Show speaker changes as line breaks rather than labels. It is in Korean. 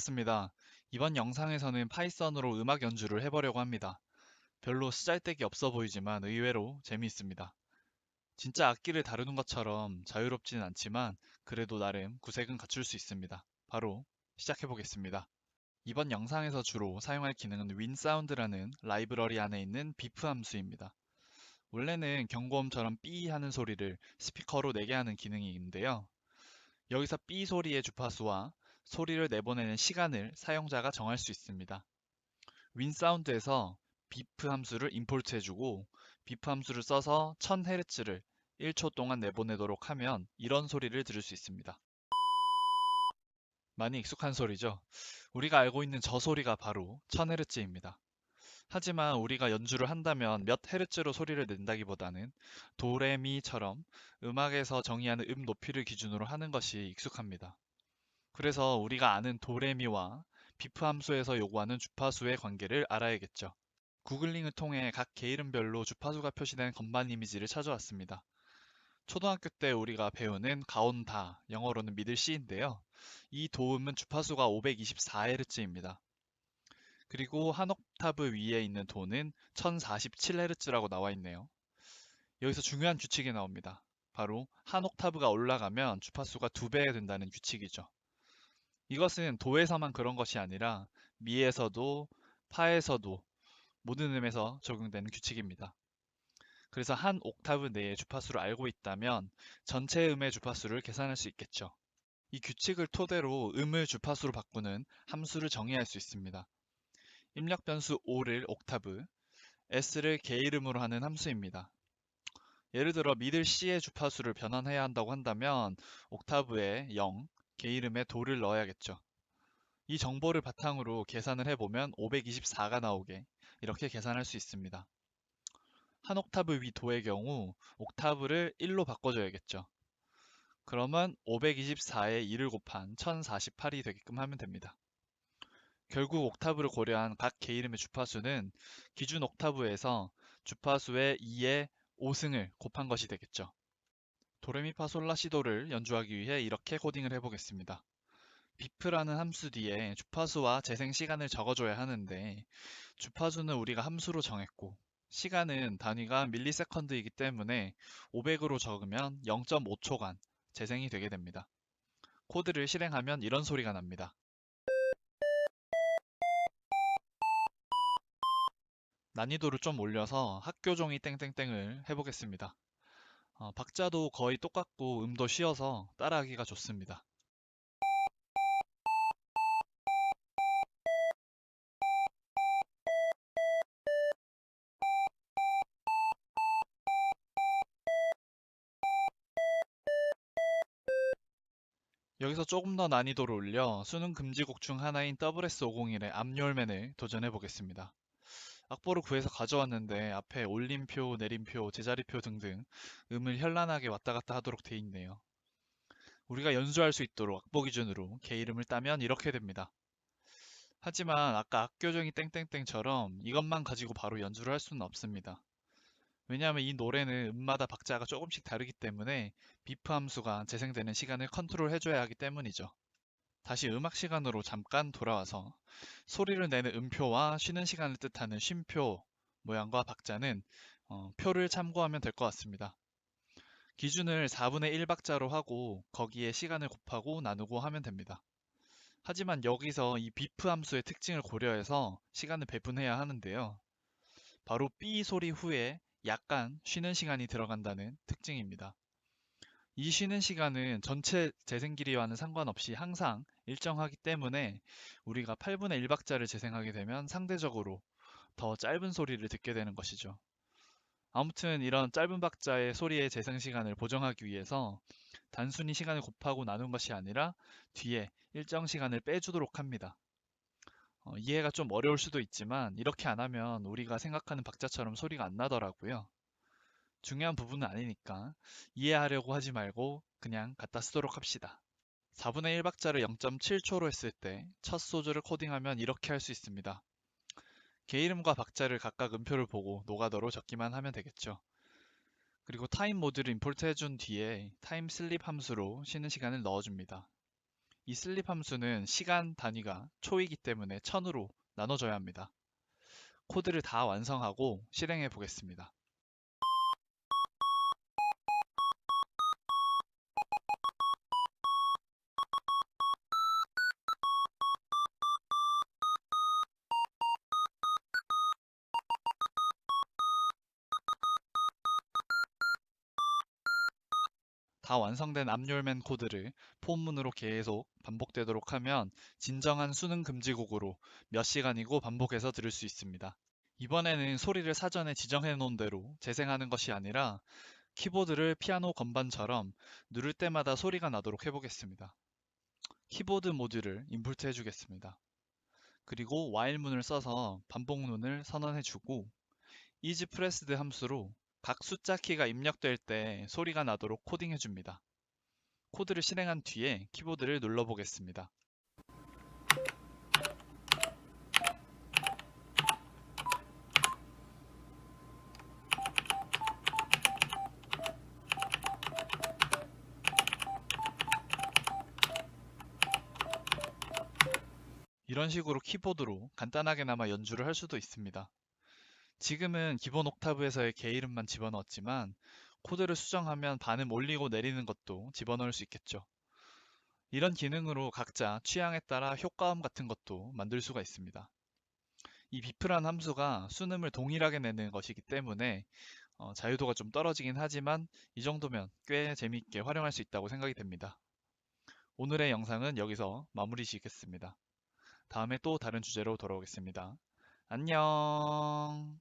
반갑습니다. 이번 영상에서는 파이썬으로 음악 연주를 해보려고 합니다. 별로 쓰잘데기 없어 보이지만 의외로 재미있습니다. 진짜 악기를 다루는 것처럼 자유롭지는 않지만 그래도 나름 구색은 갖출 수 있습니다. 바로 시작해보겠습니다. 이번 영상에서 주로 사용할 기능은 윈사운드라는 라이브러리 안에 있는 비프 함수입니다. 원래는 경고음처럼 삐 하는 소리를 스피커로 내게 하는 기능이 있는데요. 여기서 삐 소리의 주파수와 소리를 내보내는 시간을 사용자가 정할 수 있습니다. 윈사운드에서 비프 함수를 임포트해주고 비프 함수를 써서 1000Hz를 1초 동안 내보내도록 하면 이런 소리를 들을 수 있습니다. 많이 익숙한 소리죠? 우리가 알고 있는 저 소리가 바로 1000Hz입니다. 하지만 우리가 연주를 한다면 몇 헤르츠로 소리를 낸다기보다는 도레미처럼 음악에서 정의하는 높이를 기준으로 하는 것이 익숙합니다. 그래서 우리가 아는 도레미와 비프 함수에서 요구하는 주파수의 관계를 알아야겠죠. 구글링을 통해 각 게이름별로 주파수가 표시된 건반 이미지를 찾아왔습니다. 초등학교 때 우리가 배우는 가온다, 영어로는 미들 C인데요. 이 도음은 주파수가 524Hz입니다. 그리고 한 옥타브 위에 있는 도는 1047Hz라고 나와 있네요. 여기서 중요한 규칙이 나옵니다. 바로 한 옥타브가 올라가면 주파수가 2배 된다는 규칙이죠. 이것은 도에서만 그런 것이 아니라 미에서도 파에서도 모든 음에서 적용되는 규칙입니다. 그래서 한 옥타브 내의 주파수를 알고 있다면 전체 음의 주파수를 계산할 수 있겠죠. 이 규칙을 토대로 음을 주파수로 바꾸는 함수를 정의할 수 있습니다. 입력 변수 O를 옥타브, S를 게이름으로 하는 함수입니다. 예를 들어 미들 C의 주파수를 변환해야 한다고 한다면 옥타브에 0, 게이름에 도를 넣어야겠죠. 이 정보를 바탕으로 계산을 해보면 524가 나오게 이렇게 계산할 수 있습니다. 한 옥타브 위 도의 경우 옥타브를 1로 바꿔줘야겠죠. 그러면 524에 2를 곱한 1048이 되게끔 하면 됩니다. 결국 옥타브를 고려한 각 게이름의 주파수는 기준 옥타브에서 주파수의 2의 5승을 곱한 것이 되겠죠. 도레미파솔라시도를 연주하기 위해 이렇게 코딩을 해보겠습니다. 비프라는 함수 뒤에 주파수와 재생 시간을 적어줘야 하는데 주파수는 우리가 함수로 정했고 시간은 단위가 밀리세컨드이기 때문에 500으로 적으면 0.5초간 재생이 되게 됩니다. 코드를 실행하면 이런 소리가 납니다. 난이도를 좀 올려서 학교종이 땡땡땡을 해보겠습니다. 박자도 거의 똑같고 음도 쉬워서 따라하기가 좋습니다. 여기서 조금 더 난이도를 올려 수능 금지곡 중 하나인 WS501의 압열맨을 도전해 보겠습니다. 악보를 구해서 가져왔는데 앞에 올림표, 내림표, 제자리표 등등 음을 현란하게 왔다 갔다 하도록 돼 있네요. 우리가 연주할 수 있도록 악보 기준으로 개 이름을 따면 이렇게 됩니다. 하지만 아까 악교정이 땡땡땡처럼 이것만 가지고 바로 연주를 할 수는 없습니다. 왜냐하면 이 노래는 음마다 박자가 조금씩 다르기 때문에 비프 함수가 재생되는 시간을 컨트롤 해줘야 하기 때문이죠. 다시 음악 시간으로 잠깐 돌아와서 소리를 내는 음표와 쉬는 시간을 뜻하는 쉼표 모양과 박자는 표를 참고하면 될 것 같습니다. 기준을 4분의 1박자로 하고 거기에 시간을 곱하고 나누고 하면 됩니다. 하지만 여기서 이 비프 함수의 특징을 고려해서 시간을 배분해야 하는데요. 바로 삐 소리 후에 약간 쉬는 시간이 들어간다는 특징입니다. 이 쉬는 시간은 전체 재생 길이와는 상관없이 항상 일정하기 때문에 우리가 8분의 1박자를 재생하게 되면 상대적으로 더 짧은 소리를 듣게 되는 것이죠. 아무튼 이런 짧은 박자의 소리의 재생 시간을 보정하기 위해서 단순히 시간을 곱하고 나눈 것이 아니라 뒤에 일정 시간을 빼주도록 합니다. 이해가 좀 어려울 수도 있지만 이렇게 안 하면 우리가 생각하는 박자처럼 소리가 안 나더라고요. 중요한 부분은 아니니까 이해하려고 하지 말고 그냥 갖다 쓰도록 합시다. 4분의 1박자를 0.7초로 했을 때 첫 소절을 코딩하면 이렇게 할 수 있습니다. 개 이름과 박자를 각각 음표를 보고 노가다로 적기만 하면 되겠죠. 그리고 타임 모드를 임포트 해준 뒤에 타임 슬립 함수로 쉬는 시간을 넣어줍니다. 이 슬립 함수는 시간 단위가 초이기 때문에 1000으로 나눠줘야 합니다. 코드를 다 완성하고 실행해 보겠습니다. 다 완성된 압열맨 코드를 폰문으로 계속 반복되도록 하면 진정한 수능 금지곡으로 몇 시간이고 반복해서 들을 수 있습니다. 이번에는 소리를 사전에 지정해 놓은 대로 재생하는 것이 아니라 키보드를 피아노 건반처럼 누를 때마다 소리가 나도록 해보겠습니다. 키보드 모듈을 인풋해 주겠습니다. 그리고 while문을 써서 반복문을 선언해 주고 isPressed 함수로 각 숫자 키가 입력될 때 소리가 나도록 코딩해 줍니다. 코드를 실행한 뒤에 키보드를 눌러 보겠습니다. 이런 식으로 키보드로 간단하게나마 연주를 할 수도 있습니다. 지금은 기본 옥타브에서의 개 이름만 집어넣었지만 코드를 수정하면 반음 올리고 내리는 것도 집어넣을 수 있겠죠. 이런 기능으로 각자 취향에 따라 효과음 같은 것도 만들 수가 있습니다. 이 비프란 함수가 순음을 동일하게 내는 것이기 때문에 자유도가 좀 떨어지긴 하지만 이 정도면 꽤 재미있게 활용할 수 있다고 생각이 됩니다. 오늘의 영상은 여기서 마무리 짓겠습니다. 다음에 또 다른 주제로 돌아오겠습니다. 안녕.